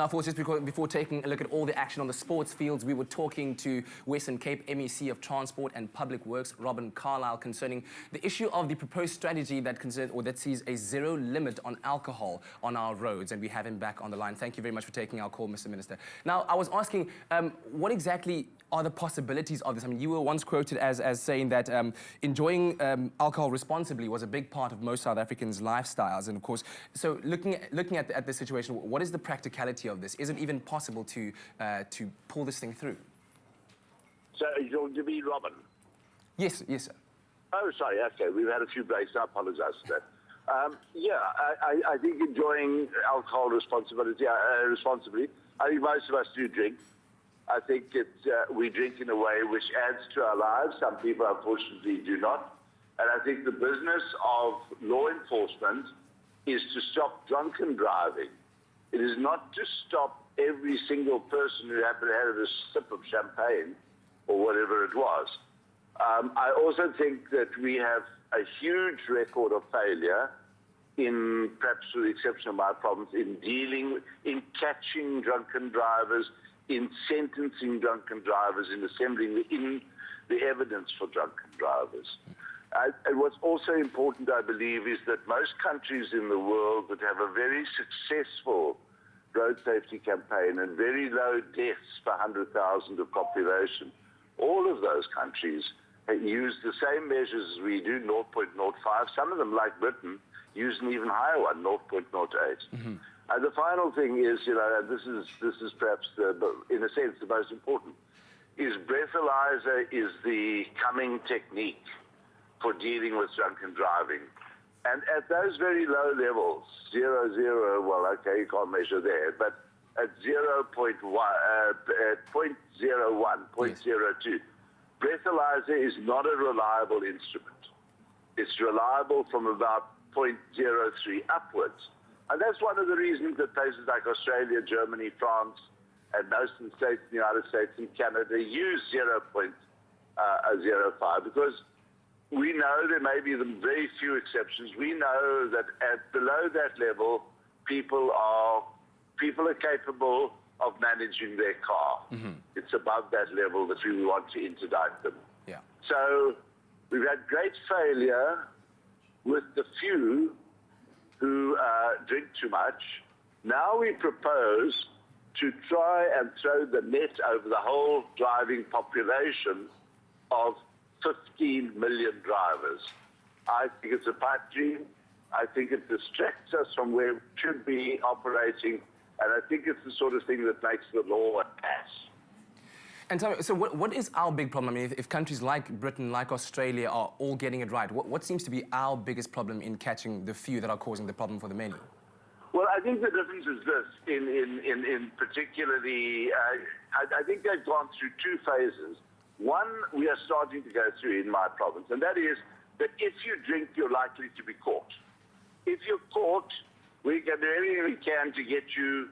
Now, of course, just before taking a look at all the action on the sports fields, we were talking to Western Cape MEC of Transport and Public Works, Robin Carlisle, concerning the issue of the proposed strategy that sees a zero limit on alcohol on our roads, and we have him back on the line. Thank you very much for taking our call, Mr. Minister. Now, I was asking, what exactly are the possibilities of this? I mean, you were once quoted as saying that enjoying alcohol responsibly was a big part of most South Africans' lifestyles. And of course, so looking at this situation, what is the practicality of this? Is it even possible to pull this thing through? So you're going to be Robin? Yes, sir. Oh, sorry, okay. We've had a few breaks. I apologize for that. I think enjoying alcohol responsibly, I think most of us do drink. I think we drink in a way which adds to our lives. Some people, unfortunately, do not. And I think the business of law enforcement is to stop drunken driving. It is not to stop every single person who happened to have a sip of champagne or whatever it was. I also think that we have a huge record of failure in, perhaps with the exception of my province, in catching drunken drivers, in sentencing drunken drivers, in assembling the evidence for drunken drivers. And what's also important, I believe, is that most countries in the world that have a very successful road safety campaign and very low deaths per 100,000 of population, all of those countries use the same measures as we do, 0.05. Some of them, like Britain, use an even higher one, 0.08. Mm-hmm. And the final thing is, and this is perhaps, in a sense, the most important, is breathalyzer is the coming technique for dealing with drunken driving. And at those very low levels, 0.0, well, okay, you can't measure there, but at 0.1, 0.01, 0.02, breathalyzer is not a reliable instrument. It's reliable from about 0.03 upwards. And that's one of the reasons that places like Australia, Germany, France, and most of the states in the United States and Canada use 0.05, because we know there may be very few exceptions. We know that at below that level, people are capable of managing their car. Mm-hmm. It's above that level that we want to interdict them. Yeah. So we've had great failure with the few who drink too much. Now we propose to try and throw the net over the whole driving population of 15 million drivers. I think it's a pipe dream. I think it distracts us from where we should be operating, and I think it's the sort of thing that makes the law a pass. And tell me, so what is our big problem? I mean, if countries like Britain, like Australia are all getting it right, what seems to be our biggest problem in catching the few that are causing the problem for the many? Well, I think the difference is this, in particularly, I think they've gone through two phases. One, we are starting to go through in my province, and that is that if you drink, you're likely to be caught. If you're caught, we can do everything we can to get you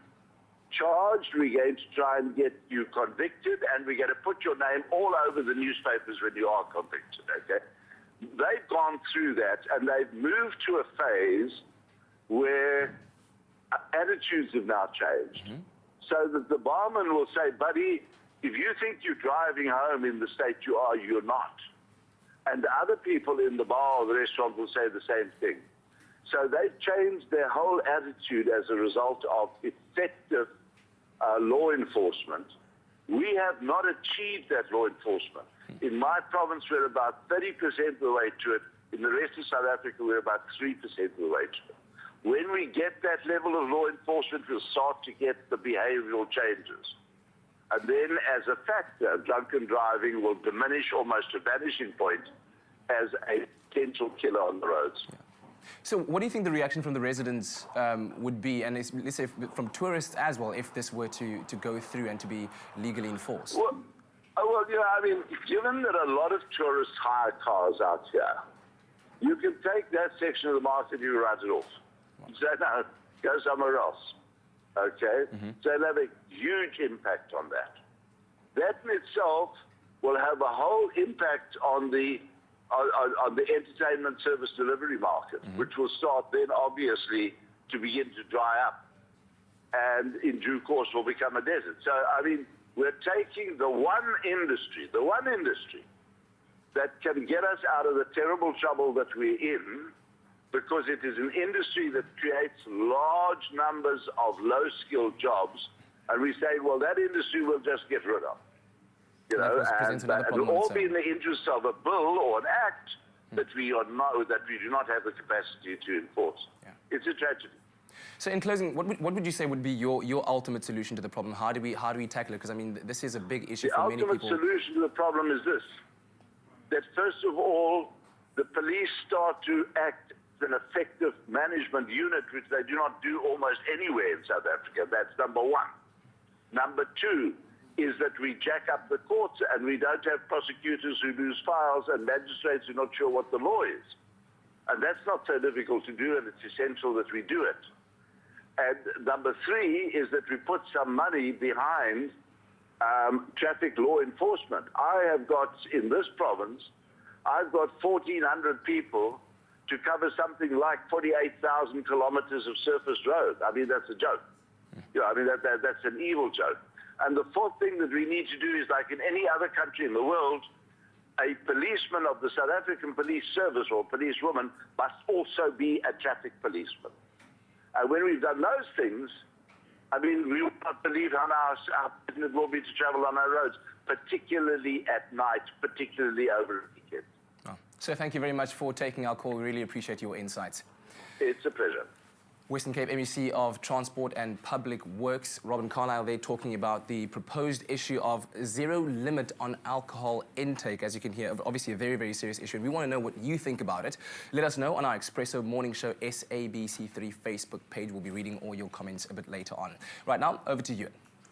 charged, we're going to try and get you convicted, and we're going to put your name all over the newspapers when you are convicted, okay? They've gone through that, and they've moved to a phase where attitudes have now changed. Mm-hmm. So that the barman will say, buddy, if you think you're driving home in the state you are, you're not. And the other people in the bar or the restaurant will say the same thing. So they've changed their whole attitude as a result of effective law enforcement. We have not achieved that law enforcement. In my province, we're about 30% of the way to it. In the rest of South Africa, we're about 3% of the way to it. When we get that level of law enforcement, we'll start to get the behavioral changes. And then, as a factor, drunken driving will diminish almost to vanishing point as a potential killer on the roads. Yeah. So what do you think the reaction from the residents would be, and let's say from tourists as well, if this were to go through and to be legally enforced? Well, I mean, given that a lot of tourists hire cars out here, you can take that section of the market and you write it off. Say, no, go somewhere else. Okay? Mm-hmm. So it'll have a huge impact on that. That in itself will have a whole impact on the entertainment service delivery market, mm-hmm. which will start then, obviously, to begin to dry up. and in due course will become a desert. So, I mean, we're taking the one industry that can get us out of the terrible trouble that we're in, because it is an industry that creates large numbers of low-skilled jobs, and we say, well, that industry we'll just get rid of. You know, and it'll all be in the interest of a bill or an act that we do not have the capacity to enforce. Yeah. It's a tragedy. So in closing, what would you say would be your ultimate solution to the problem? How do we tackle it? Because I mean, this is a big issue for many people. The ultimate solution to the problem is this: that first of all, the police start to act as an effective management unit, which they do not do almost anywhere in South Africa. That's number one. Number two is that we jack up the courts and we don't have prosecutors who lose files and magistrates who are not sure what the law is. And that's not so difficult to do, and it's essential that we do it. And number three is that we put some money behind traffic law enforcement. I have got, in this province, I've got 1,400 people to cover something like 48,000 kilometers of surface road. I mean, that's a joke. You know, I mean, that's an evil joke. And the fourth thing that we need to do is, like in any other country in the world, a policeman of the South African Police Service or policewoman must also be a traffic policeman. And when we've done those things, I mean, we will not believe how pleasant it will be to travel on our roads, particularly at night, particularly over a weekend. Oh. So thank you very much for taking our call. We really appreciate your insights. It's a pleasure. Western Cape MEC of Transport and Public Works, Robin Carlisle, there talking about the proposed issue of zero limit on alcohol intake. As you can hear, obviously a very, very serious issue. And we want to know what you think about it. Let us know on our Expresso Morning Show SABC3 Facebook page. We'll be reading all your comments a bit later on. Right now, over to you.